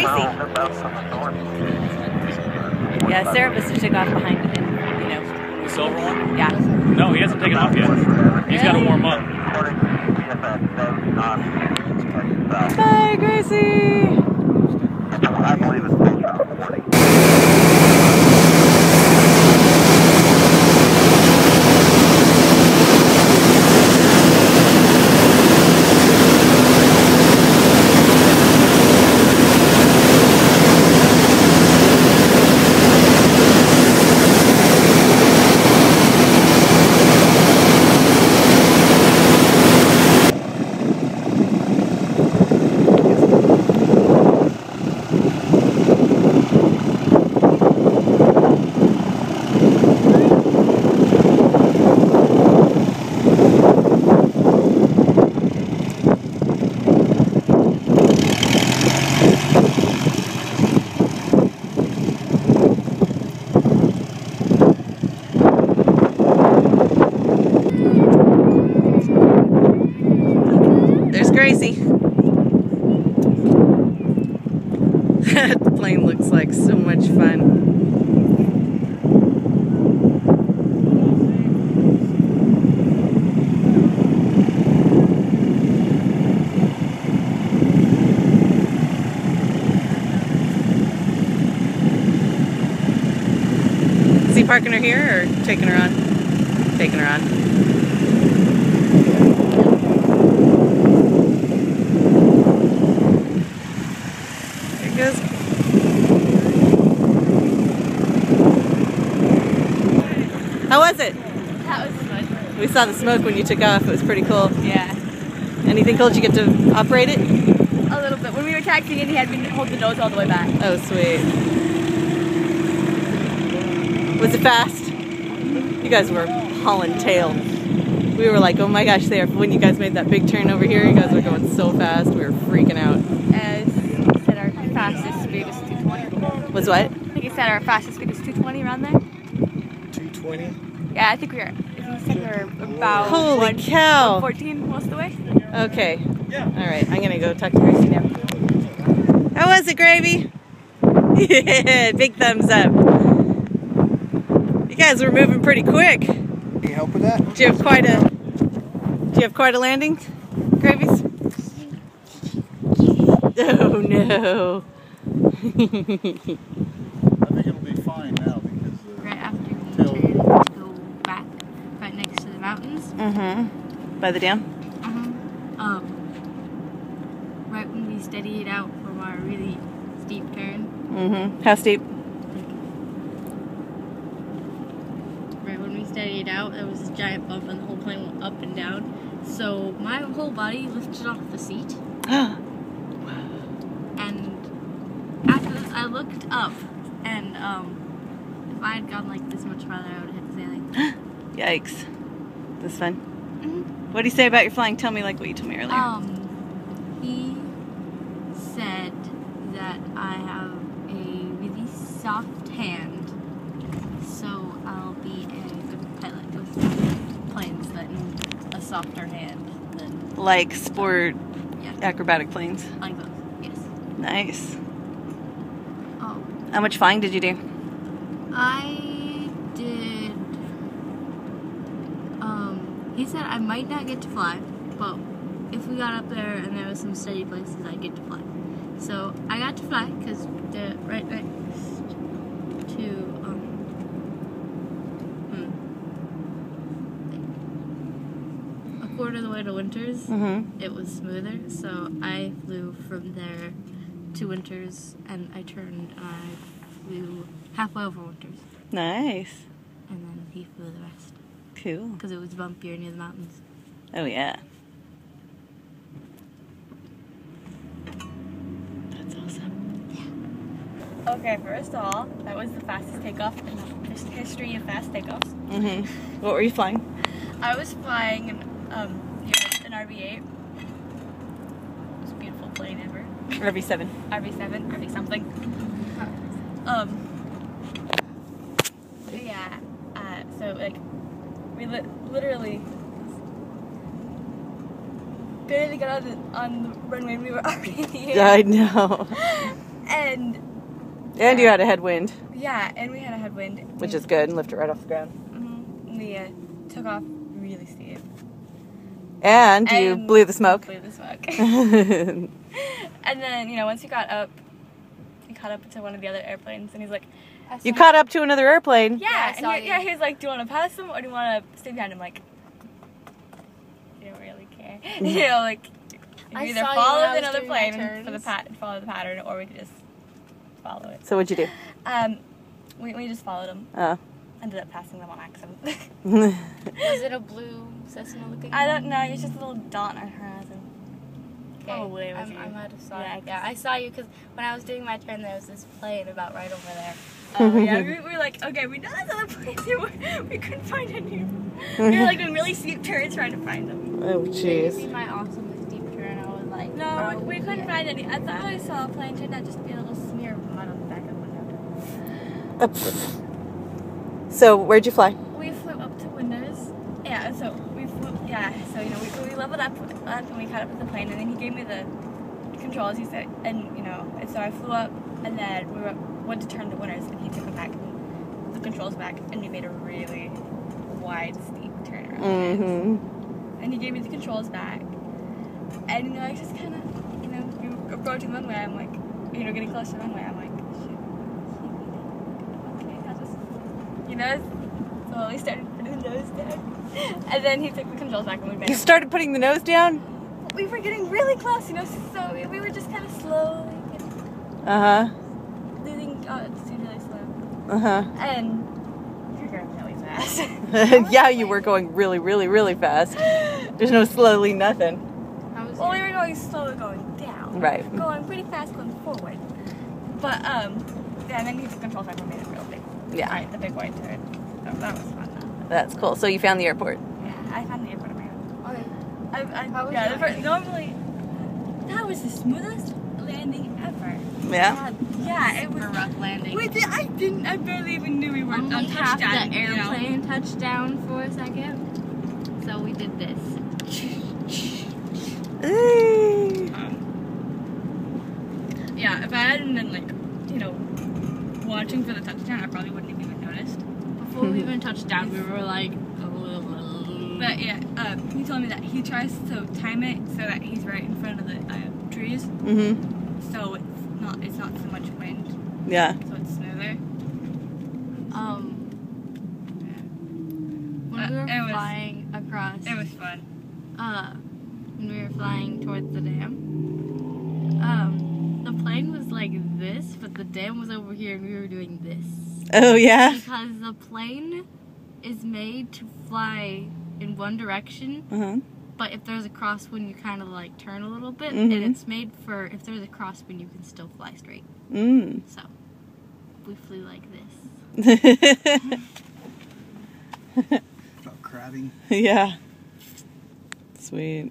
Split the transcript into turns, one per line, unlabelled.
Gracie. Yeah, Sarah must have took off behind him, you know.
The silver one?
Yeah.
No, he hasn't taken off yet. He's got to warm up.
Bye, Gracie.
I believe it's
Gracie. That plane looks like so much fun. Is he parking her here or taking her on? Taking her on. How was it?
That was fun.
We saw the smoke when you took off. It was pretty cool.
Yeah.
Anything cool? Did you get to operate it?
A little bit. When we were taxiing in, he had me hold the nose all the way back.
Oh, sweet. Was it fast? You guys were hauling tail. We were like, oh my gosh, there. When you guys made that big turn over here, you guys were going so fast. We were freaking out.
As he said, our fastest speed was 220.
Was what?
I think he said our fastest speed was 220 around there.
220?
Yeah, I think he said we were about
Holy cow.
114 most of the way.
Okay. Yeah. All right, I'm going to go talk to Gracie now. How was it, Gravy? Yeah, big thumbs up. You guys were moving pretty quick.
Can you help with that?
Did you have quite a landing, Gravies? Oh no.
I think it'll be fine now because
Right after we turned to go back right next to the mountains.
Mm-hmm. By the dam?
Right when we steadied out from our really steep turn.
Mm-hmm. How steep?
Right when we steadied out, there was this giant bump and the whole plane went up and down. So my whole body lifted off the seat. And after this, I looked up, and if I had gone like this much farther, I would have hit the ceiling.
Yikes. This is fun. What do you say about your flying? Tell me like what you told me earlier.
He said that I have a really soft hand, so I'll be a good pilot with planes that need a softer hand than
Like sport acrobatic planes.
like those. Yes.
Nice.
Oh,
How much flying did you do?
I did. He said I might not get to fly, but if we got up there and there was some steady places, I'd get to fly. So I got to fly because they're right next to a quarter of the way to Winters. It was smoother, so I flew from there to Winters, and I turned and I flew halfway over Winters,
Nice.
and then he flew the rest
Cool.
because it was bumpier near the mountains.
Oh yeah. That's awesome.
Okay, first of all, that was the fastest takeoff in the history of fast takeoffs.
Mm-hmm. What were you flying?
I was flying an RV-8. Most beautiful plane ever.
RV-7.
RV-7, RV something. Yeah. So like, we literally barely got on the runway. And we were already in the air.
I know.
And
you had a headwind,
yeah, and we had a headwind.
which is good, and lifted right off the ground.
Mm-hmm. We took off really steep.
And you blew the smoke.
Blew the smoke. And then, you know, once we got up, he caught up to one of the other airplanes, and he's like,
You caught up to another airplane.
yeah, he was like, do you want to pass him, or do you want to stay behind him? Like, you don't really care. You know, like, you
I
either
saw you
follow
when I was
another
doing my
plane for the
turns.
follow the pattern, or we could just follow it.
So what'd you do?
We just followed him.
Oh.
Ended up passing them on accident.
Was it a blue Cessna looking?
I don't know. It was just a little dot on our horizon.
Okay.
Probably it was you.
I might have saw
Yeah,
it. Yeah, I saw you because when I was doing my turn, there was this plane about right over there.
Yeah, we were like, okay, we know there's other planes. We couldn't find any. We were like doing really steep turns trying to find them.
Oh,
Did you see
jeez.
my awesome steep turn? I was like,
No,
oh,
we couldn't
yeah.
find any. I thought I saw a plane turn out just to be a little smear of mud on the back of the window.
So where'd you fly?
We flew up to Windows. Yeah, so we flew. Yeah, so you know we leveled up and we caught up with the plane, and then he gave me the controls. He said, and you know, and so I flew up, and then we went to turn the winners, and he took it back, the controls back, and we made a really wide, steep turnaround.
Mm-hmm.
And he gave me the controls back, and you know, I just kind of, you know, we were approaching the runway. I'm like, you know, getting close to the runway. I'm like, shit. Okay, I'll just, you know, slowly started putting the nose down, and then he took the controls back, and we made.
You started putting the nose down?
We were getting really close, you know, so we were just kind of slowly
Uh-huh.
losing altitude really slow.
Uh-huh.
And we were going really fast.
Yeah, you were going really, really, really fast. There's no slowly nothing.
How was
Well, we
your-
were going slowly going down.
Right.
Going pretty fast going forward. But, yeah, and then he took controls back and made it real big.
Yeah.
Right, the big white turret. So that was fun, though.
That's cool. So you found the airport.
Yeah, I found the airport of my own.
Okay.
How was normally, that was the smoothest landing ever.
Yeah?
Yeah, it was.
Super rough landing.
I barely even knew we were
Only
on
half
touchdown.
the airplane touched down for a second. So we did this.
Ooh.
Yeah, if I hadn't been like, you know, watching for the touchdown, I probably wouldn't have even noticed.
Before we even touched down, we were like,
But yeah, he told me that he tries to time it so that he's right in front of the trees,
Mm-hmm.
so it's not so much wind,
Yeah.
so it's smoother.
when we were
It was-
flying across,
It was fun.
when we were flying towards the dam, the plane was like this, but the dam was over here, and we were doing this.
Oh, yeah?
Because the plane is made to fly in one direction,
Uh-huh.
but if there's a crosswind, you kind of like turn a little bit,
Mhm.
and it's made for if there's a crosswind, you can still fly straight.
Mm.
So we flew like this.
About crabbing.
Yeah. Sweet.